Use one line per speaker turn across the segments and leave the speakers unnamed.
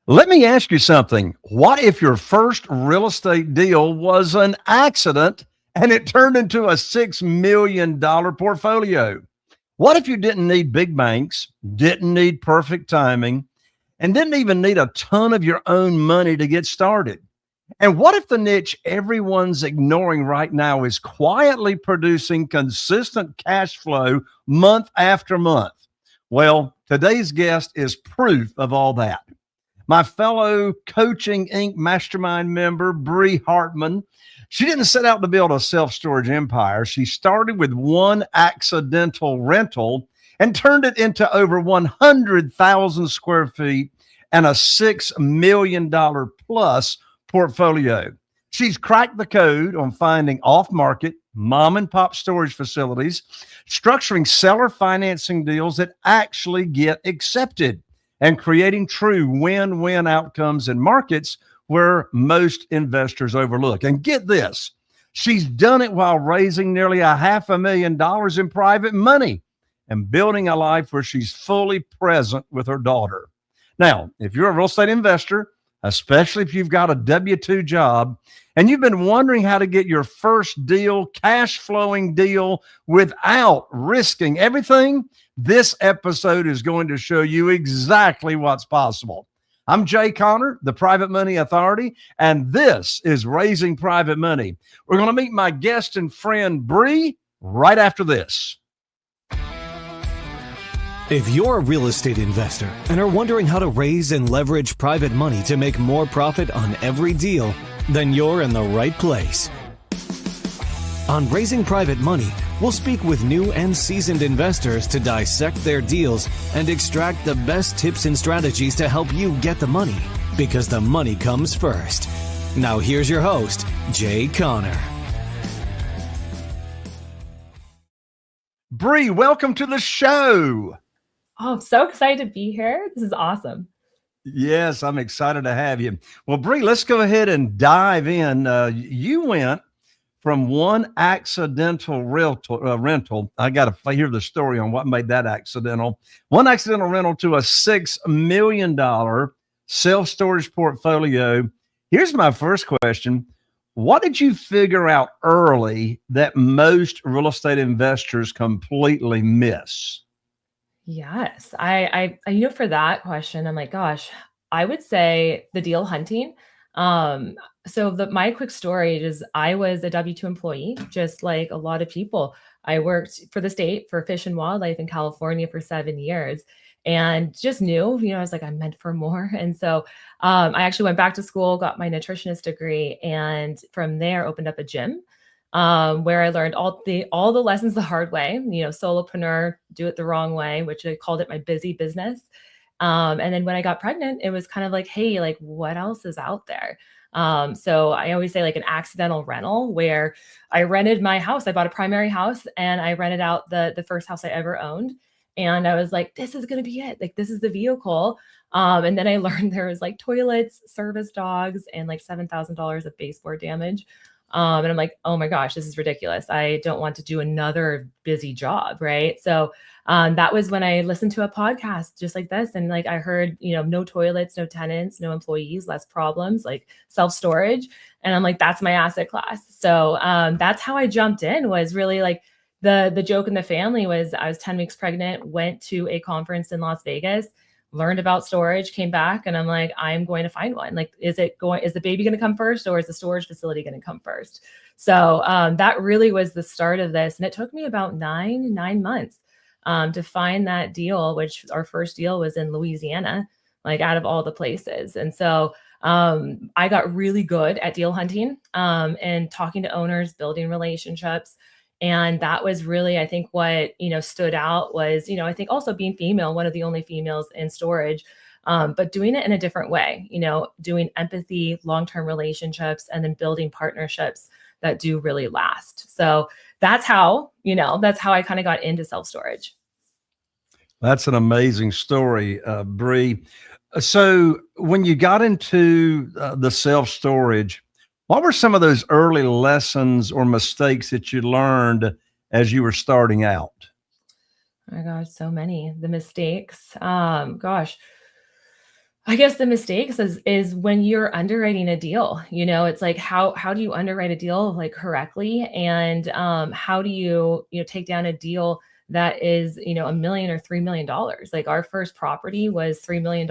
Let me ask you something. What if your first real estate deal was an accident and it turned into a $6 million portfolio? What if you didn't need big banks, didn't need perfect timing, and didn't even need a ton of your own money to get started? And what if the niche everyone's ignoring right now is quietly producing consistent cash flow month after month? Well, today's guest is proof of all that. My fellow Coaching Inc. mastermind member, Bree Hartman, she didn't set out to build a self storage empire. She started with one accidental rental and turned it into over 100,000 square feet and a $6 million plus portfolio. She's cracked the code on finding off market, mom and pop storage facilities, structuring seller financing deals that actually get accepted, and creating true win win outcomes in markets where most investors overlook. And get this, she's done it while raising nearly $500,000 in private money and building a life where she's fully present with her daughter. Now, if you're a real estate investor, especially if you've got a W 2 job and you've been wondering how to get your first deal, cash flowing deal without risking everything, this episode is going to show you exactly what's possible. I'm Jay Conner, the Private Money Authority, and this is Raising Private Money. We're going to meet my guest and friend Bree right after this.
If you're a real estate investor and are wondering how to raise and leverage private money to make more profit on every deal, then you're in the right place. On Raising Private Money, we'll speak with new and seasoned investors to dissect their deals and extract the best tips and strategies to help you get the money, because the money comes first. Now here's your host, Jay Conner.
Bree, welcome to the show.
Oh, I'm so excited to be here. This is awesome.
Yes, I'm excited to have you. Well, Bree, let's go ahead and dive in. You went from one accidental rental. I got to hear the story on what made that accidental. One accidental rental to a $6 million self-storage portfolio. Here's my first question. What did you figure out early that most real estate investors completely miss?
Yes, I for that question, I'm like, gosh, I would say the deal hunting. My quick story is I was a W-2 employee, just like a lot of people. I worked for the state for Fish and Wildlife in California for 7 years and just knew, I was like, I'm meant for more. And so I actually went back to school, got my nutritionist degree, and from there opened up a gym. Where I learned all the lessons the hard way, solopreneur, do it the wrong way, which I called it my busy business. And then when I got pregnant, it was kind of like, hey, like what else is out there? So I always say like an accidental rental where I rented my house. I bought a primary house and I rented out the first house I ever owned. And I was like, this is going to be it. Like, this is the vehicle. And then I learned there was like toilets, service dogs, and like $7,000 of baseboard damage. And I'm like, oh my gosh, this is ridiculous. I don't want to do another busy job. Right. So that was when I listened to a podcast just like this. And like I heard, no toilets, no tenants, no employees, less problems, like self-storage. And I'm like, that's my asset class. So that's how I jumped in. Was really like the joke in the family was I was 10 weeks pregnant, went to a conference in Las Vegas, learned about storage, came back, and I'm like, I'm going to find one. Like, is the baby going to come first, or is the storage facility going to come first? So that really was the start of this. And it took me about nine months to find that deal, which our first deal was in Louisiana, like out of all the places. And so I got really good at deal hunting and talking to owners, building relationships. And that was really, I think, what, stood out was, I think also being female, one of the only females in storage, but doing it in a different way, doing empathy, long-term relationships, and then building partnerships that do really last. So that's how I kind of got into self-storage.
That's an amazing story, Bree. So when you got into the self-storage, what were some of those early lessons or mistakes that you learned as you were starting out?
Oh my gosh, so many. The mistakes. I guess the mistakes is when you're underwriting a deal, it's like how do you underwrite a deal like correctly, and how do you take down a deal that is a million or $3 million. Like our first property was $3 million,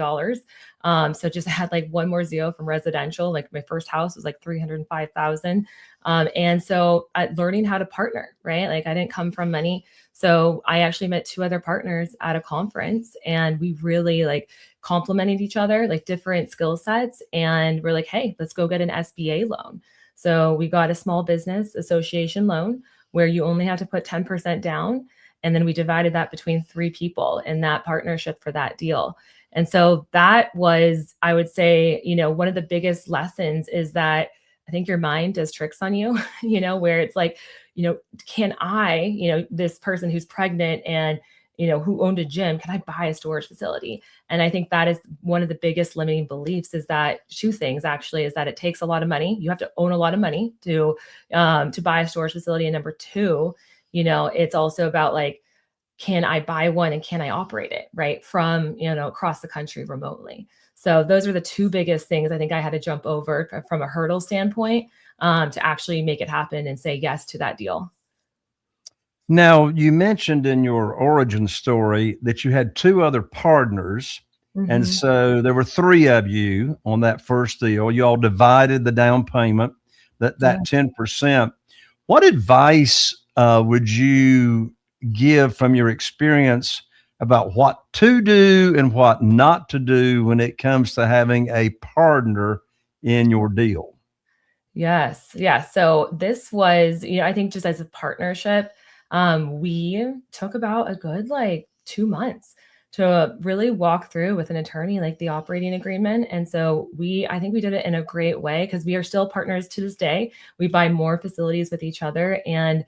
so just had like one more zero from residential. Like my first house was like 305,000, and so learning how to partner, right? Like I didn't come from money, so I actually met two other partners at a conference, and we really like complemented each other, like different skill sets. And we're like, hey, let's go get an SBA loan. So we got a small business association loan where you only have to put 10% down. And then we divided that between three people in that partnership for that deal. And so that was, I would say, one of the biggest lessons is that I think your mind does tricks on you, where it's like, can I, this person who's pregnant and who owned a gym, can I buy a storage facility? And I think that is one of the biggest limiting beliefs, is that two things actually, is that it takes a lot of money. You have to own a lot of money to buy a storage facility. And number two, it's also about like, can I buy one and can I operate it right from, across the country remotely? So those are the two biggest things I think I had to jump over from a hurdle standpoint, to actually make it happen and say yes to that deal.
Now, you mentioned in your origin story that you had two other partners. And
Mhm.
so there were three of you on that first deal. You all divided the down payment,
Yeah.
that 10%. What advice would you give from your experience about what to do and what not to do when it comes to having a partner in your deal?
Yes. Yeah. So this was, I think just as a partnership, we took about a good like 2 months to really walk through with an attorney, like the operating agreement. And so I think we did it in a great way because we are still partners to this day. We buy more facilities with each other. And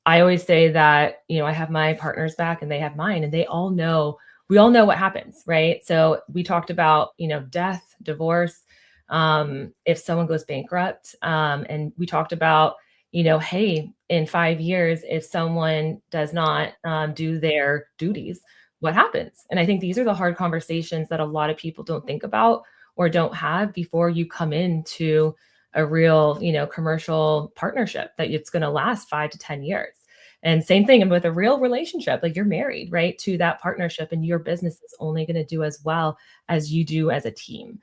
I always say that, I have my partners back and they have mine, and we all know what happens, right? So we talked about, death, divorce, if someone goes bankrupt. And we talked about, hey, in 5 years, if someone does not do their duties, what happens? And I think these are the hard conversations that a lot of people don't think about or don't have before you come into a real, commercial partnership that it's going to last 5 to 10 years. And same thing with a real relationship, like you're married, right, to that partnership, and your business is only going to do as well as you do as a team.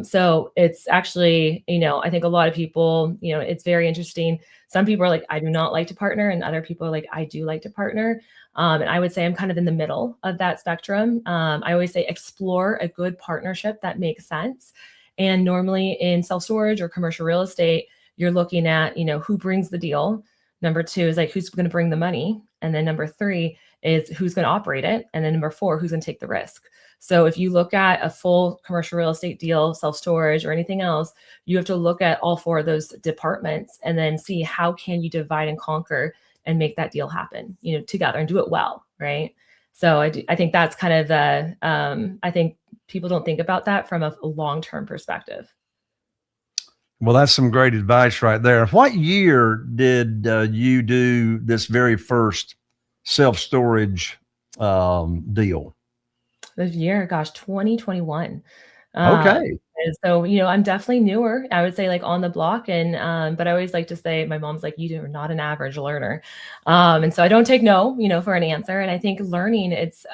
So it's actually, I think a lot of people, it's very interesting. Some people are like, I do not like to partner, and other people are like, I do like to partner. And I would say I'm kind of in the middle of that spectrum. I always say explore a good partnership that makes sense. And normally in self storage or commercial real estate, you're looking at, who brings the deal. Number two is like, who's going to bring the money? And then number three is who's going to operate it. And then number four, who's going to take the risk. So if you look at a full commercial real estate deal, self-storage or anything else, you have to look at all four of those departments and then see how can you divide and conquer and make that deal happen, together, and do it well, right? So I think that's kind of I think people don't think about that from a long-term perspective.
Well, that's some great advice right there. What year did you do this very first self storage deal?
This year, gosh, 2021. Um,
Okay.
and so, I'm definitely newer. I would say like on the block, and but I always like to say, my mom's like, you are not an average learner. And so I don't take no, for an answer. And I think learning, it's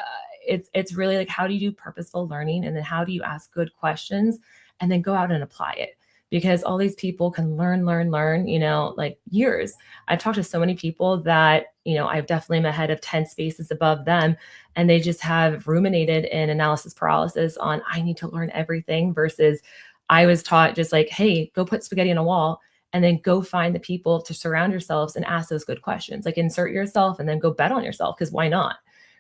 really like, how do you do purposeful learning, and then how do you ask good questions and then go out and apply it? Because all these people can learn, like years. I've talked to so many people that, I've definitely am ahead of 10 spaces above them, and they just have ruminated in analysis paralysis on, I need to learn everything, versus I was taught just like, hey, go put spaghetti on a wall and then go find the people to surround yourselves and ask those good questions. Like insert yourself and then go bet on yourself, because why not?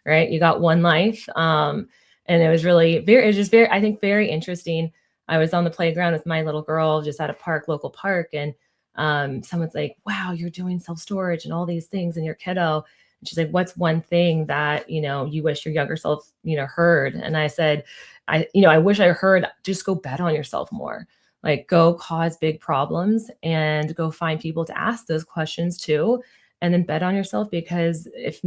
Right? You got one life. And it was just very, I think, very interesting. I was on the playground with my little girl just at a park, local park, and someone's like, wow, you're doing self-storage and all these things in your kiddo. And she's like, what's one thing that, you wish your younger self, heard? And I said, I wish I heard, just go bet on yourself more. Like go cause big problems and go find people to ask those questions to, and then bet on yourself, because if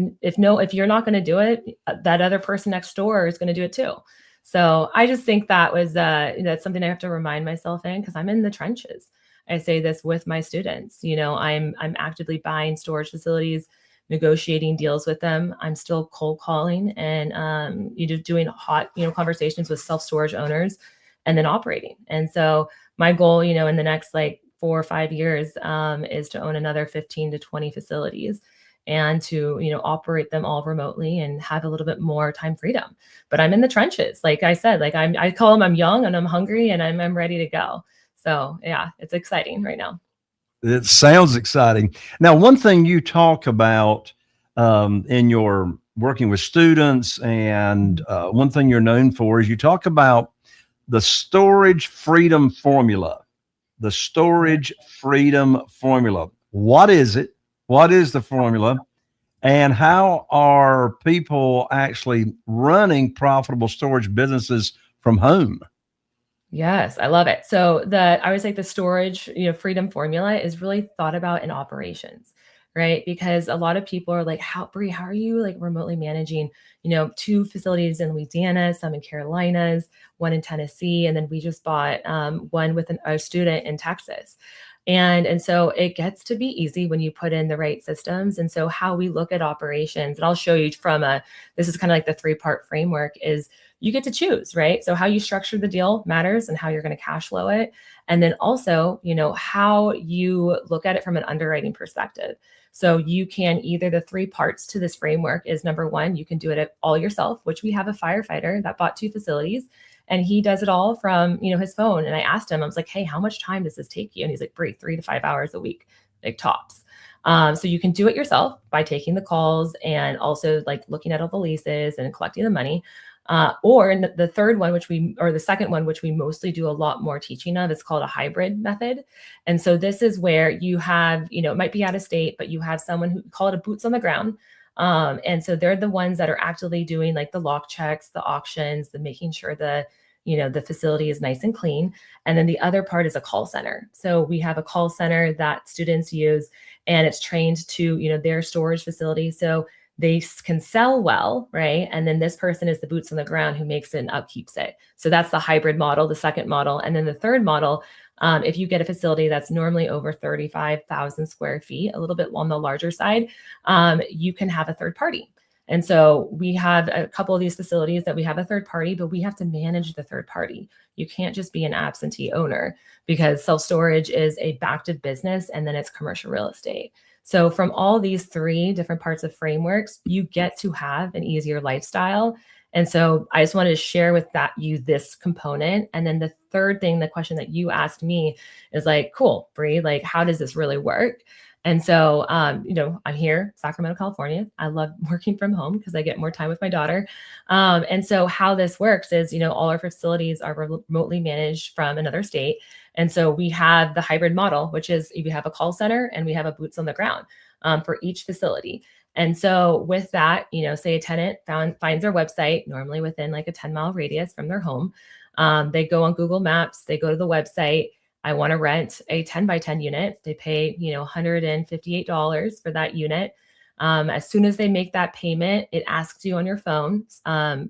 you're not going to do it, that other person next door is going to do it too. So I just think that was that's something I have to remind myself in, because I'm in the trenches. I say this with my students. I'm actively buying storage facilities, negotiating deals with them. I'm still cold calling and doing hot conversations with self storage owners, and then operating. And so my goal, in the next like 4 or 5 years, is to own another 15 to 20 facilities, and to operate them all remotely and have a little bit more time freedom. But I'm in the trenches, like I said. Like I call them, I'm young and I'm hungry and I'm ready to go. So yeah, it's exciting right now.
It sounds exciting. Now, one thing you talk about in your working with students, and one thing you're known for, is you talk about the storage freedom formula. The storage freedom formula. What is it? What is the formula? And how are people actually running profitable storage businesses from home?
Yes, I love it. So I would say the storage, freedom formula is really thought about in operations, right? Because a lot of people are like, Bree, how are you like remotely managing, 2 facilities in Louisiana, some in Carolinas, one in Tennessee, and then we just bought one with a student in Texas. And so it gets to be easy when you put in the right systems. And so how we look at operations, and I'll show you this is kind of like the 3-part framework, is you get to choose, right? So how you structure the deal matters, and how you're going to cash flow it. And then also, how you look at it from an underwriting perspective. So you can either, the 3 parts to this framework is, number 1, you can do it all yourself, which we have a firefighter that bought 2 facilities, and he does it all from, his phone. And I asked him, I was like, hey, how much time does this take you? And he's like, Bree, 3 to 5 hours a week, like tops. So you can do it yourself by taking the calls and also like looking at all the leases and collecting the money. Or the third one, the second one, which we mostly do a lot more teaching of, is called a hybrid method. And so this is where you have, it might be out of state, but you have someone who call it a boots on the ground. And so they're the ones that are actively doing like the lock checks, the auctions, the making sure the facility is nice and clean. And then the other part is a call center. So we have a call center that students use, and it's trained to, their storage facility. So they can sell well, right? And then this person is the boots on the ground who makes it and upkeeps it. So that's the hybrid model, the second model. And then the third model, if you get a facility that's normally over 35,000 square feet, a little bit on the larger side, you can have a third party. And so we have a couple of these facilities that we have a third party, but we have to manage the third party. You can't just be an absentee owner, because self-storage is a active business, and then it's commercial real estate. So from all these 3 different parts of frameworks, you get to have an easier lifestyle. And so I just wanted to share with you this component. And then the third thing, the question that you asked me is like, cool, Bree, like, how does this really work? And so, I'm here, Sacramento, California. I love working from home because I get more time with my daughter. And so how this works is, all our facilities are remotely managed from another state. And so we have the hybrid model, which is we have a call center and we have a boots on the ground for each facility. And so with that, say a tenant finds our website, normally within like a 10-mile radius from their home. They go on Google Maps, they go to the website. I want to rent a 10 by 10 unit. They pay, $158 for that unit. As soon as they make that payment, it asks you on your phone,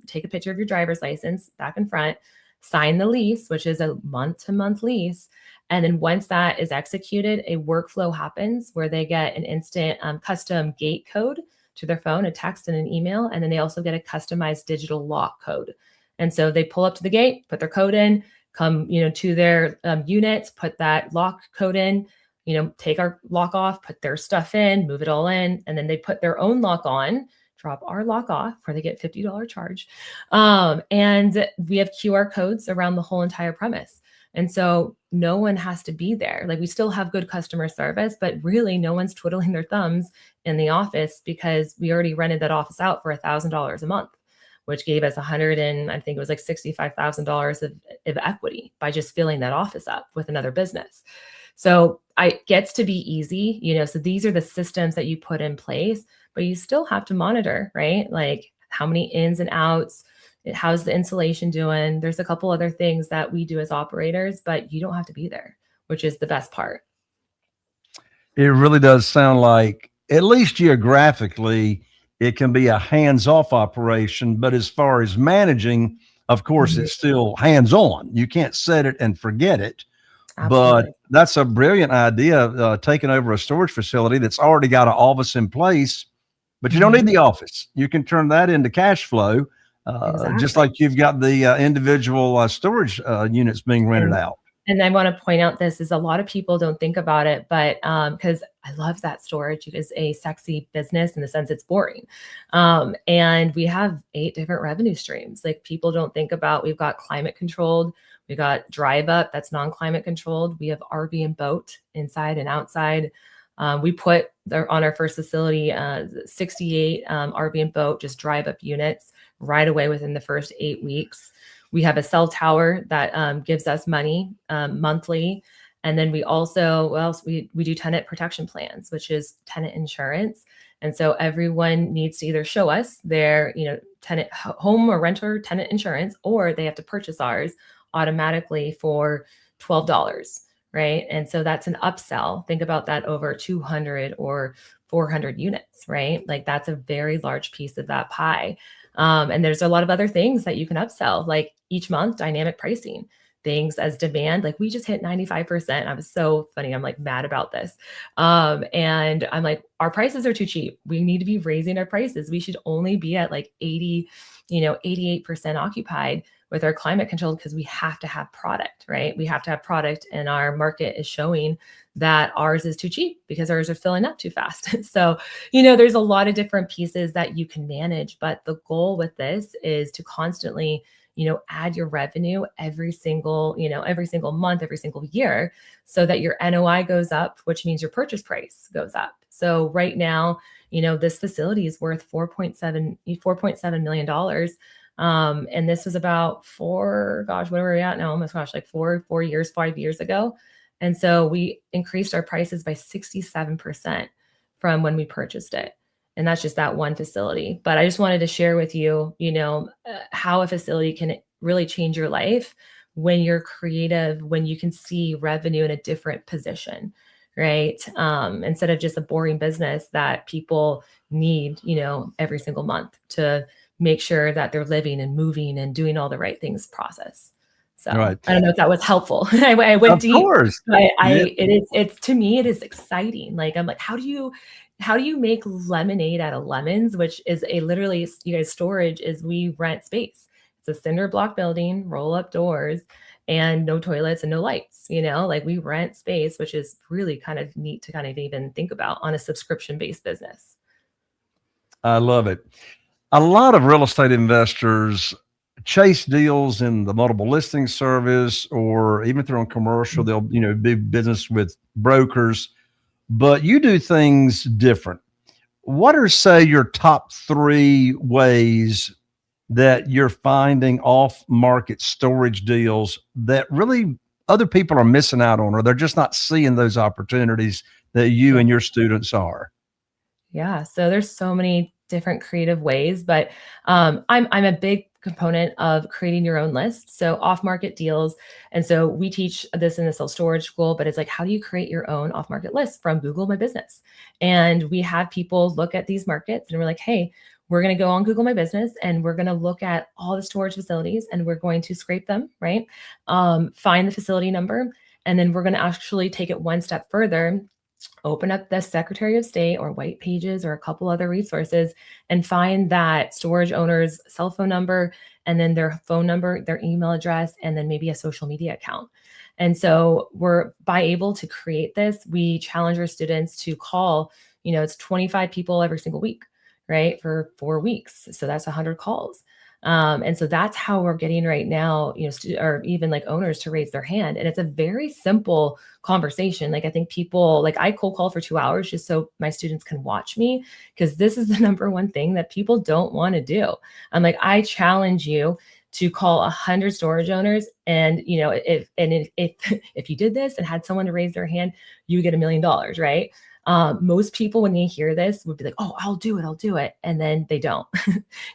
take a picture of your driver's license, back and front, sign the lease, which is a month-to-month lease. And then once that is executed, a workflow happens where they get an instant custom gate code to their phone, a text and an email. And then they also get a customized digital lock code. And so they pull up to the gate, put their code in, come, to their units, put that lock code in, take our lock off, put their stuff in, move it all in, and then they put their own lock on, drop our lock off, where they get $50 charge. And we have QR codes around the whole entire premise. And so no one has to be there. Like, we still have good customer service, but really no one's twiddling their thumbs in the office, because we already rented that office out for $1,000 a month, which gave us I think it was like $65,000 of equity by just filling that office up with another business. So it gets to be easy, so these are the systems that you put in place, but you still have to monitor, right? Like, how many ins and outs, how's the insulation doing? There's a couple other things that we do as operators, but you don't have to be there, which is the best part.
It really does sound like, at least geographically, it can be a hands-off operation. But as far as managing of course,
Mhm.
it's still hands on. You can't set it and forget it. But
Absolutely.
that's a brilliant idea, taking over a storage facility that's already got an office in place, but you don't need
Mhm.
the office. You can turn that into cash flow, just
Exactly.
like you've got the individual storage units being rented
And
out.
and I wanna point out this is a lot of people don't think about it, but, because I love that storage. It is a sexy business in the sense it's boring. And we have 8 different revenue streams. Like, people don't think about we've got climate controlled, we got drive up, that's non-climate controlled. We have RV and boat inside and outside. We put there on our first facility, 68, RV and boat, just drive up units right away within the first 8 weeks. We have a cell tower that gives us money monthly. And then we also, what else? We do tenant protection plans, which is tenant insurance. And so everyone needs to either show us their, tenant home or renter tenant insurance, or they have to purchase ours automatically for $12, right? And so that's an upsell. Think about that over 200 or 400 units, right? Like, that's a very large piece of that pie. And there's a lot of other things that you can upsell, like each month, dynamic pricing, things as demand. Like, we just hit 95%. I was so funny. I'm like mad about this. And I'm like, our prices are too cheap. We need to be raising our prices. We should only be at like 80, 88% occupied with our climate control, because we have to have product, right? We have to have product, and our market is showing that ours is too cheap because ours are filling up too fast. So, there's a lot of different pieces that you can manage, but the goal with this is to constantly, add your revenue every single month, every single year, so that your NOI goes up, which means your purchase price goes up. So right now, this facility is worth $4.7 million. And this was about where are we at now? Oh my gosh, like 4 years, 5 years ago. And so we increased our prices by 67% from when we purchased it. And that's just that one facility. But I just wanted to share with you, how a facility can really change your life when you're creative, when you can see revenue in a different position, right? Instead of just a boring business that people need, every single month to make sure that they're living and moving and doing all the right things process. So
Right.
I don't know if that was helpful. I went
Of
deep,
course.
but
Yeah.
it's to me, it is exciting. Like, I'm like, how do you make lemonade out of lemons, which is a literally, you guys, storage is we rent space. It's a cinder block building, roll up doors, and no toilets and no lights, like we rent space, which is really kind of neat to kind of even think about on a subscription based business.
I love it. A lot of real estate investors chase deals in the multiple listing service, or even if they're on commercial, they'll, do business with brokers, but you do things different. What are, say, your top 3 ways that you're finding off market storage deals that really other people are missing out on, or they're just not seeing those opportunities that you
Yeah.
and your students are?
Yeah, so there's so many different creative ways, but I'm a big component of creating your own list. So off-market deals, and so we teach this in the self storage school. But it's like, how do you create your own off-market list from Google My Business? And we have people look at these markets, and we're like, hey, we're going to go on Google My Business, and we're going to look at all the storage facilities, and we're going to scrape them, right? Find the facility number, and then we're going to actually take it one step further, open up the Secretary of State or White Pages or a couple other resources, and find that storage owner's cell phone number, and then their phone number, their email address, and then maybe a social media account. And so we're by able to create this, we challenge our students to call, it's 25 people every single week, right? For 4 weeks. So that's 100 calls. And so that's how we're getting right now, or even like owners to raise their hand. And it's a very simple conversation. Like, I think people, like, I cold call for 2 hours just so my students can watch me, because this is the number one thing that people don't want to do. I'm like, I challenge you to call 100 storage owners, and if you did this and had someone to raise their hand, you get $1 million, right? Most people, when they hear this, would be like, oh, I'll do it. And then they don't.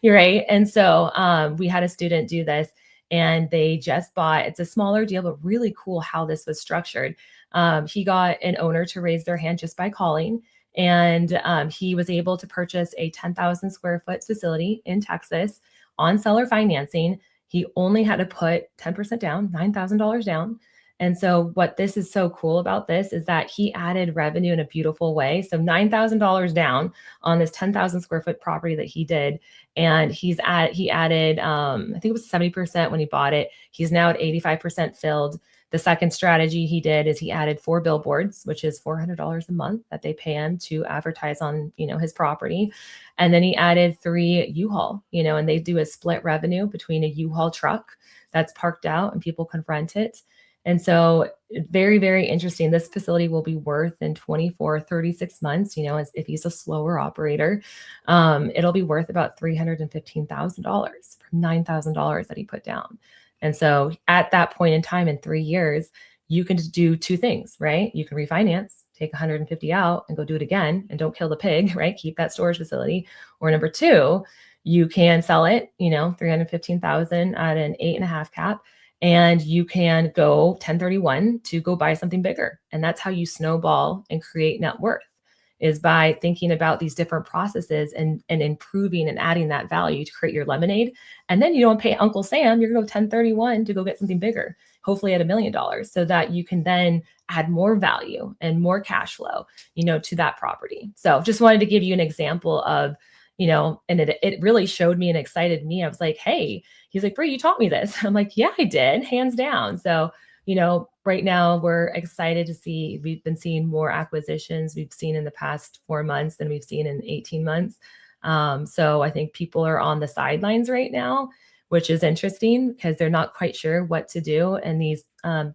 You're right. And so we had a student do this, and they just bought, it's a smaller deal, but really cool how this was structured. He got an owner to raise their hand just by calling. And he was able to purchase a 10,000 square foot facility in Texas on seller financing. He only had to put 10% down, $9,000 down. And so what this is so cool about this is that he added revenue in a beautiful way. So $9,000 down on this 10,000 square foot property that he did. And he added, I think it was 70% when he bought it. He's now at 85% filled. The second strategy he did is he added 4 billboards, which is $400 a month that they pay him to advertise on, his property. And then he added 3 U-Haul, and they do a split revenue between a U-Haul truck that's parked out and people can rent it. And so very, very interesting. This facility will be worth in 24, 36 months, if he's a slower operator, it'll be worth about $315,000 from $9,000 that he put down. And so at that point in time, in 3 years, you can do 2 things, right? You can refinance, take 150 out and go do it again and don't kill the pig, right? Keep that storage facility. Or number 2, you can sell it, $315,000 at an 8.5 cap. And you can go 1031 to go buy something bigger. And that's how you snowball and create net worth, is by thinking about these different processes and improving and adding that value to create your lemonade. And then you don't pay Uncle Sam, you're going to go 1031 to go get something bigger, hopefully at $1 million, so that you can then add more value and more cash flow, to that property. So just wanted to give you an example of, and it really showed me and excited me. I was like, hey, he's like, Bree, you taught me this. I'm like, yeah, I did, hands down. So, right now we're excited to see, we've been seeing more acquisitions we've seen in the past 4 months than we've seen in 18 months. So I think people are on the sidelines right now, which is interesting because they're not quite sure what to do. And these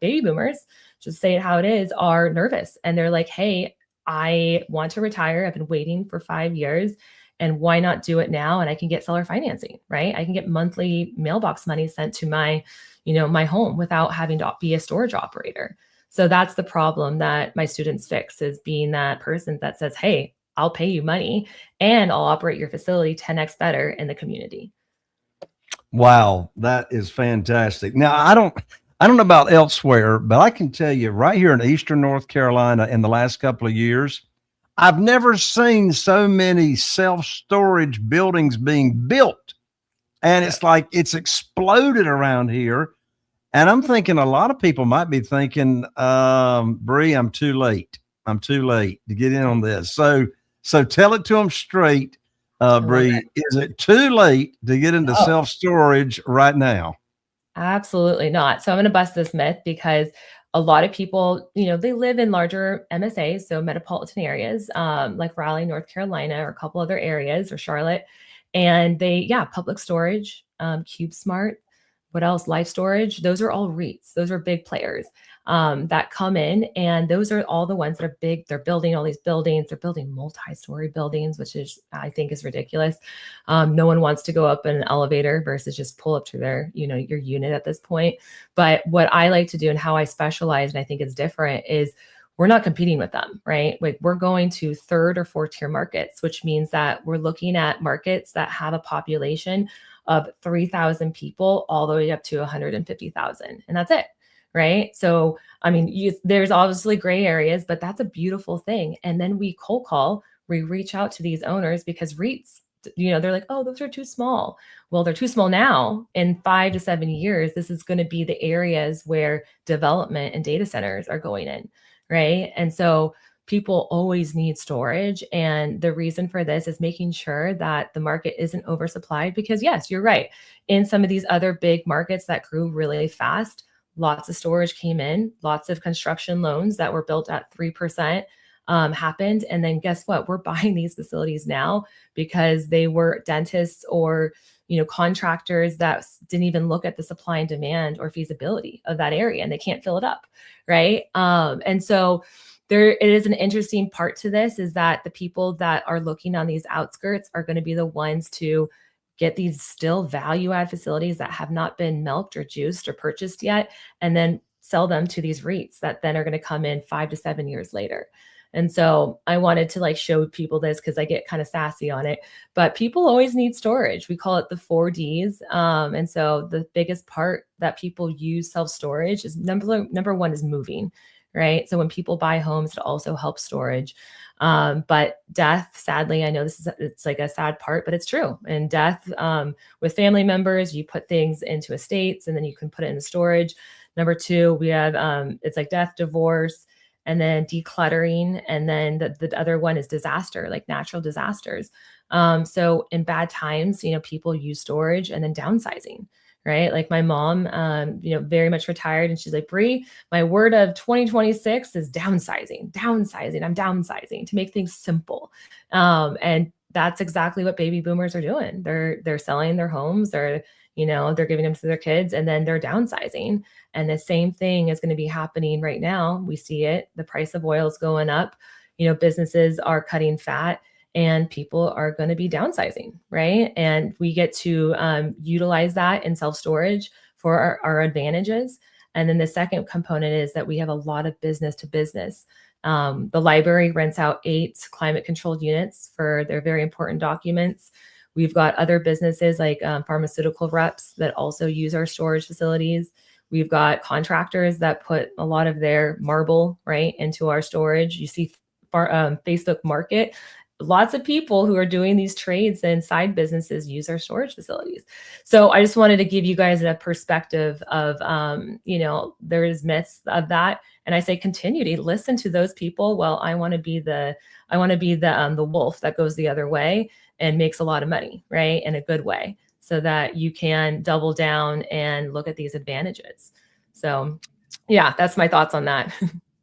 baby boomers, just say it how it is, are nervous. And they're like, hey, I want to retire. I've been waiting for 5 years. And why not do it now? And I can get seller financing, right? I can get monthly mailbox money sent to my, my home without having to be a storage operator. So that's the problem that my students fix, is being that person that says, hey, I'll pay you money and I'll operate your facility 10x better in the community.
Wow, that is fantastic. Now, I don't know about elsewhere, but I can tell you right here in Eastern North Carolina in the last couple of years, I've never seen so many self-storage buildings being built. And it's like it's exploded around here. And I'm thinking a lot of people might be thinking, Bree, I'm too late. I'm too late to get in on this. So tell it to them straight, Bree. Is it too late to get into self-storage right now?
Absolutely not. So I'm going to bust this myth, because a lot of people, they live in larger MSAs, so metropolitan areas, like Raleigh, North Carolina, or a couple other areas, or Charlotte. And public storage, CubeSmart, what else? Life Storage. Those are all REITs. Those are big players that come in, and those are all the ones that are big. They're building all these buildings. They're building multi-story buildings, which I think is ridiculous. No one wants to go up in an elevator versus just pull up to their, your unit at this point. But what I like to do and how I specialize, and I think is different, is we're not competing with them, right? Like, we're going to 3rd or 4th tier markets, which means that we're looking at markets that have a population of 3,000 people all the way up to 150,000. And that's it, right? So, there's obviously gray areas, but that's a beautiful thing. And then we cold call, we reach out to these owners, because REITs, they're like, oh, those are too small. Well, they're too small now. In 5 to 7 years, this is going to be the areas where development and data centers are going in, right? And so people always need storage. And the reason for this is making sure that the market isn't oversupplied, because yes, you're right. In some of these other big markets that grew really fast, lots of storage came in, lots of construction loans that were built at 3% happened. And then guess what? We're buying these facilities now because they were dentists or contractors that didn't even look at the supply and demand or feasibility of that area, and they can't fill it up, right? And so it is an interesting part to this, is that the people that are looking on these outskirts are going to be the ones to get these still value add facilities that have not been milked or juiced or purchased yet, and then sell them to these REITs that then are going to come in 5 to 7 years later. And so I wanted to show people this, because I get kind of sassy on it, but people always need storage. We call it the 4 Ds. And so the biggest part that people use self-storage is number one is moving, right? So when people buy homes, it also helps storage. But death, sadly, I know it's like a sad part, but it's true. And death, with family members, you put things into estates and then you can put it in storage. Number two, we have it's like death, divorce, and then decluttering. And then the other one is disaster, like natural disasters. So in bad times, people use storage, and then downsizing, right? Like my mom, very much retired, and she's like, Bree, my word of 2026 is downsizing, downsizing. I'm downsizing to make things simple. And that's exactly what baby boomers are doing. They're selling their homes. They're giving them to their kids, and then they're downsizing. And the same thing is going to be happening right now. We see it. The price of oil is going up. Businesses are cutting fat, and people are going to be downsizing, right? And we get to utilize that in self-storage for our advantages. And then the second component is that we have a lot of business to business. The library rents out 8 climate controlled units for their very important documents. We've got other businesses like pharmaceutical reps that also use our storage facilities. We've got contractors that put a lot of their marble right into our storage. You see Facebook Market. Lots of people who are doing these trades and side businesses use our storage facilities. So I just wanted to give you guys a perspective of, there is myths of that. And I say, continue to listen to those people. Well, I want to be the wolf that goes the other way and makes a lot of money, right? In a good way, so that you can double down and look at these advantages. So yeah, that's my thoughts on that.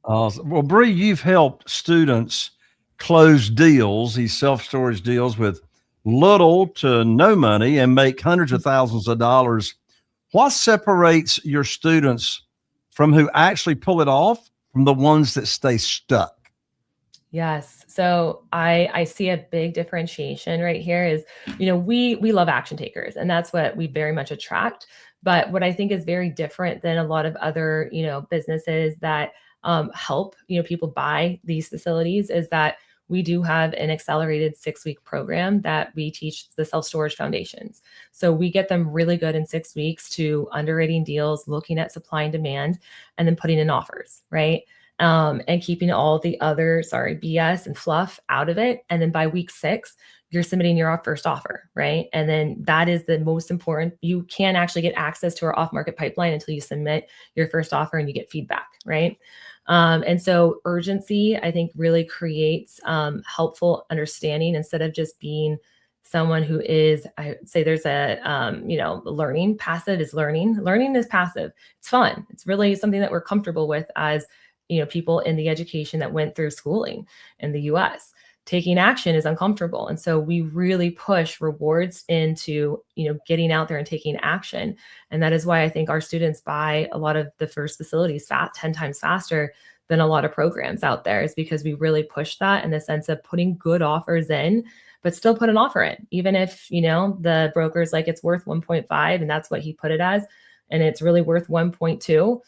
Well, Bree, you've helped students close deals, these self-storage deals, with little to no money and make hundreds of thousands of dollars. What separates your students from who actually pull it off from the ones that stay stuck?
Yes. So I see a big differentiation right here is, we love action takers, and that's what we very much attract. But what I think is very different than a lot of other, businesses that help, people buy these facilities is that we do have an accelerated 6-week program that we teach the self-storage foundations. So we get them really good in 6 weeks to underwriting deals, looking at supply and demand, and then putting in offers, right? And keeping all the other, BS and fluff out of it. And then by week 6, you're submitting your first offer, right? And then that is the most important. You can't actually get access to our off-market pipeline until you submit your first offer and you get feedback, right? And so urgency, I think, really creates helpful understanding instead of just being someone who is, I say there's a, learning. Passive is learning. Learning is passive. It's fun. It's really something that we're comfortable with as, people in the education that went through schooling in the US. Taking action is uncomfortable. And so we really push rewards into, getting out there and taking action. And that is why I think our students buy a lot of the first facilities 10 times faster than a lot of programs out there, is because we really push that in the sense of putting good offers in, but still put an offer in. Even if, the broker's like, it's worth 1.5 and that's what he put it as, and it's really worth 1.2,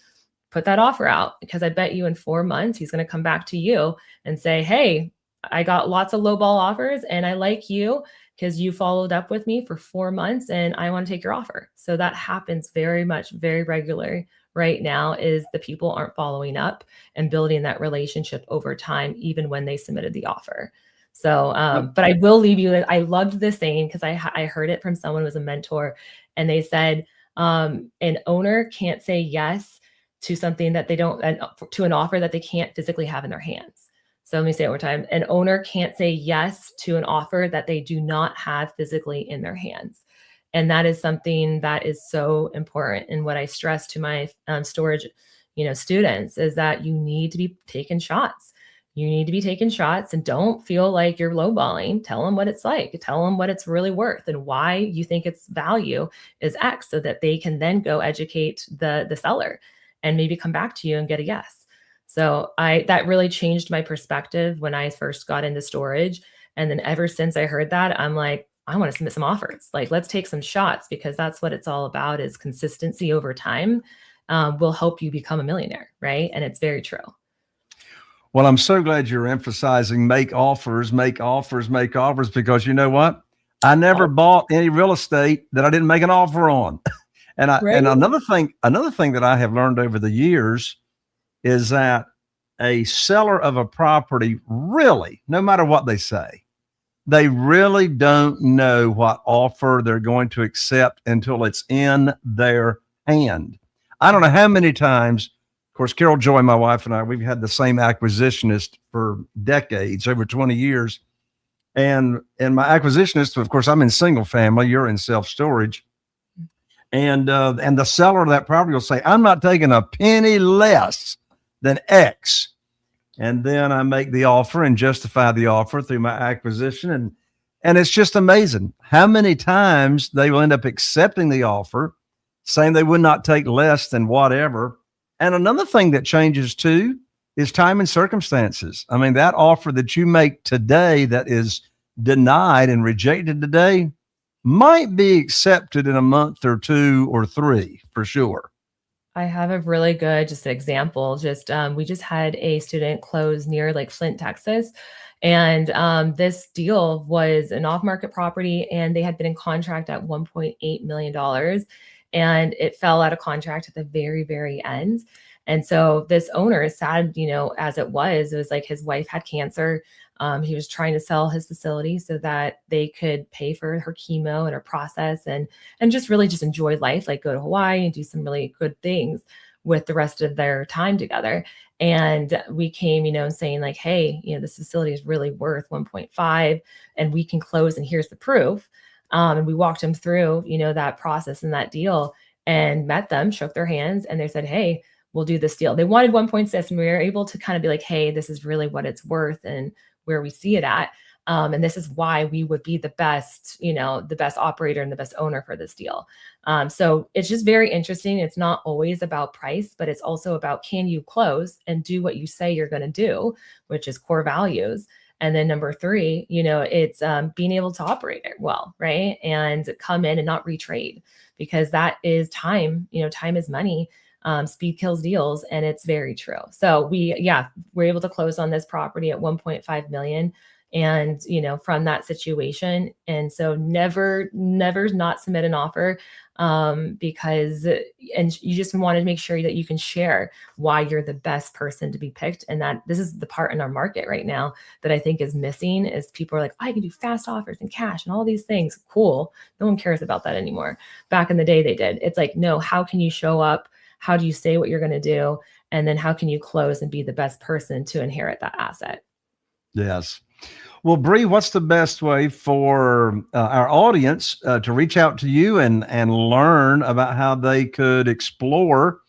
put that offer out, because I bet you in 4 months, he's going to come back to you and say, hey, I got lots of lowball offers and I like you because you followed up with me for 4 months and I want to take your offer. So that happens very regularly right now, is the people aren't following up and building that relationship over time, even when they submitted the offer. So, but I will leave you. I loved this saying because I heard it from someone who was a mentor, and they said, an owner can't say yes to something that they don't, to an offer that they can't physically have in their hands. So let me say it one more time. An owner can't say yes to an offer that they do not have physically in their hands. And that is something that is so important. And what I stress to my storage, students is that you need to be taking shots. You need to be taking shots, and don't feel like you're lowballing. Tell them what it's like. Tell them what it's really worth and why you think its value is X, so that they can then go educate the seller and maybe come back to you and get a yes. So that really changed my perspective when I first got into storage. And then ever since I heard that, I'm like, I want to submit some offers. Like, let's take some shots, because that's what it's all about, is consistency over time will help you become a millionaire, right? And it's very true.
Well, I'm so glad you're emphasizing make offers, because you know what? I never bought any real estate that I didn't make an offer on. And another thing that I have learned over the years is that a seller of a property really, no matter what they say, they really don't know what offer they're going to accept until it's in their hand. I don't know how many times, of course, Carol Joy, my wife, and I, we've had the same acquisitionist for decades, over 20 years. And my acquisitionist, of course, I'm in single family, you're in self-storage. And the seller of that property will say, I'm not taking a penny less than X. And then I make the offer and justify the offer through my acquisition. And it's just amazing how many times they will end up accepting the offer, saying they would not take less than whatever. And another thing that changes too is time and circumstances. I mean, that offer that you make today that is denied and rejected today might be accepted in a month or 2 or 3 for sure.
I have a really good just example. We just had a student close near like Flint, Texas. And this deal was an off-market property, and they had been in contract at $1.8 million. And it fell out of contract at the very, very end. And so this owner is sad, as it was like his wife had cancer. He was trying to sell his facility so that they could pay for her chemo and her process and just really just enjoy life, like go to Hawaii and do some really good things with the rest of their time together. And we came, saying like, hey, this facility is really worth 1.5 and we can close, and here's the proof. And we walked them through, that process and that deal, and met them, shook their hands, and they said, hey, we'll do this deal. They wanted 1.6, and we were able to kind of be like, hey, this is really what it's worth and where we see it at. And this is why we would be the best, the best operator and the best owner for this deal. So it's just very interesting. It's not always about price, but it's also about, can you close and do what you say you're going to do, which is core values. And then number 3, it's being able to operate it well, right? And come in and not retrade, because that is time. Time is money. Speed kills deals, and it's very true. So we're able to close on this property at 1.5 million. And, from that situation. And so never not submit an offer, because, and you just want to make sure that you can share why you're the best person to be picked. And that this is the part in our market right now that I think is missing, is people are like, I can do fast offers and cash and all these things. Cool. No one cares about that anymore. Back in the day they did. It's like, no, how can you show up? How do you say what you're going to do? And then how can you close and be the best person to inherit that asset?
Yes. Well, Bree, what's the best way for our audience to reach out to you and learn about how they could explore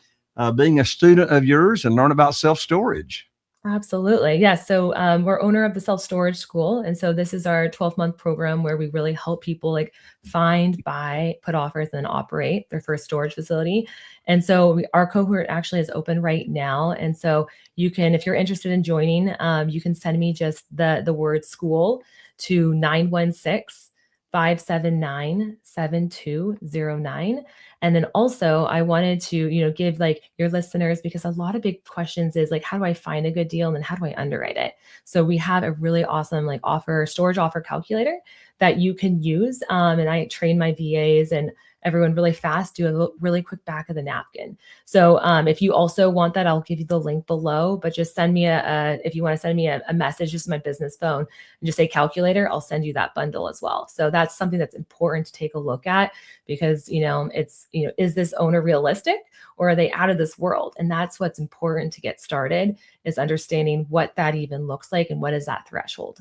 being a student of yours and learn about self-storage?
Absolutely. Yeah. So we're owner of the self-storage school. And so this is our 12-month program where we really help people like find, buy, put offers, and operate their first storage facility. And so our cohort actually is open right now. And so you can, if you're interested in joining, you can send me just the word school to 916-579-7209. And then also I wanted to, give like your listeners, because a lot of big questions is like, how do I find a good deal? And then how do I underwrite it? So we have a really awesome like storage offer calculator that you can use. And I train my VAs and everyone really fast, do a really quick back of the napkin. So if you also want that, I'll give you the link below, but just send me if you want to send me a message, just my business phone, and just say calculator, I'll send you that bundle as well. So that's something that's important to take a look at, because, it's, is this owner realistic, or are they out of this world? And that's what's important to get started, is understanding what that even looks like and what is that threshold.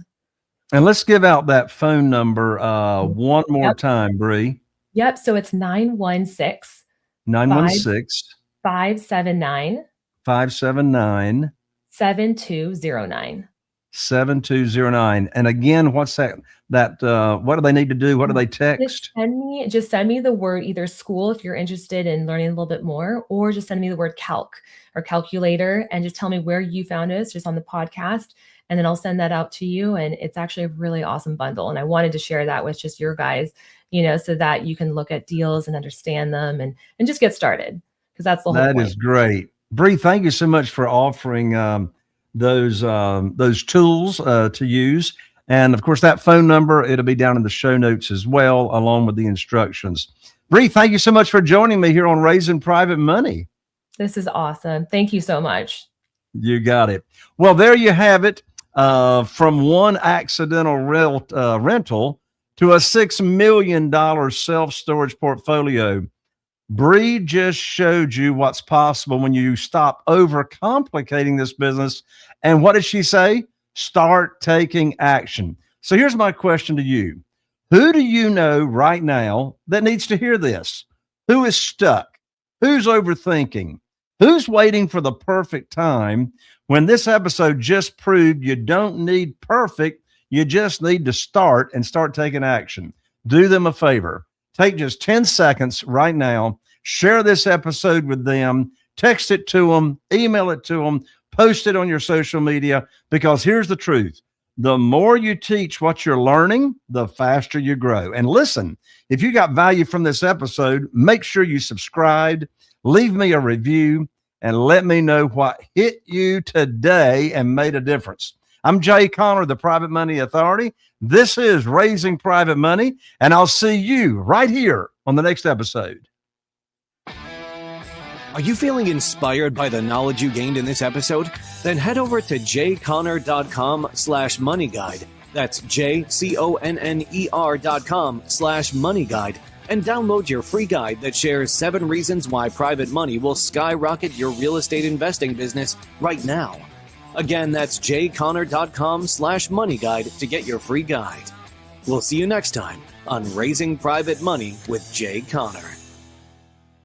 And let's give out that phone number one more time, Bree.
Yep. So it's 916 579 7209.
And again, what's that? What do they need to do? What do they text?
Just send me the word either school if you're interested in learning a little bit more, or just send me the word calc or calculator, and just tell me where you found us just on the podcast. And then I'll send that out to you. And it's actually a really awesome bundle. And I wanted to share that with just your guys, so that you can look at deals and understand them and just get started, because that's the whole point. That
is great. Bree, thank you so much for offering those tools to use. And of course, that phone number, it'll be down in the show notes as well, along with the instructions. Bree, thank you so much for joining me here on Raising Private Money.
This is awesome. Thank you so much.
You got it. Well, there you have it. From one accidental rental to a $6 million self-storage portfolio. Bree just showed you what's possible when you stop overcomplicating this business. And what did she say? Start taking action. So here's my question to you. Who do you know right now that needs to hear this? Who is stuck? Who's overthinking? Who's waiting for the perfect time when this episode just proved you don't need perfect, you just need to start and start taking action? Do them a favor. Take just 10 seconds right now, share this episode with them, text it to them, email it to them, post it on your social media, because here's the truth. The more you teach what you're learning, the faster you grow. And listen, if you got value from this episode, make sure you subscribed, leave me a review, and let me know what hit you today and made a difference. I'm Jay Conner, the Private Money Authority. This is Raising Private Money, and I'll see you right here on the next episode.
Are you feeling inspired by the knowledge you gained in this episode? Then head over to jconner.com/moneyguide. That's jconner.com/moneyguide and download your free guide that shares 7 reasons why private money will skyrocket your real estate investing business right now. Again, that's jconner.com/moneyguide to get your free guide. We'll see you next time on Raising Private Money with Jay Conner.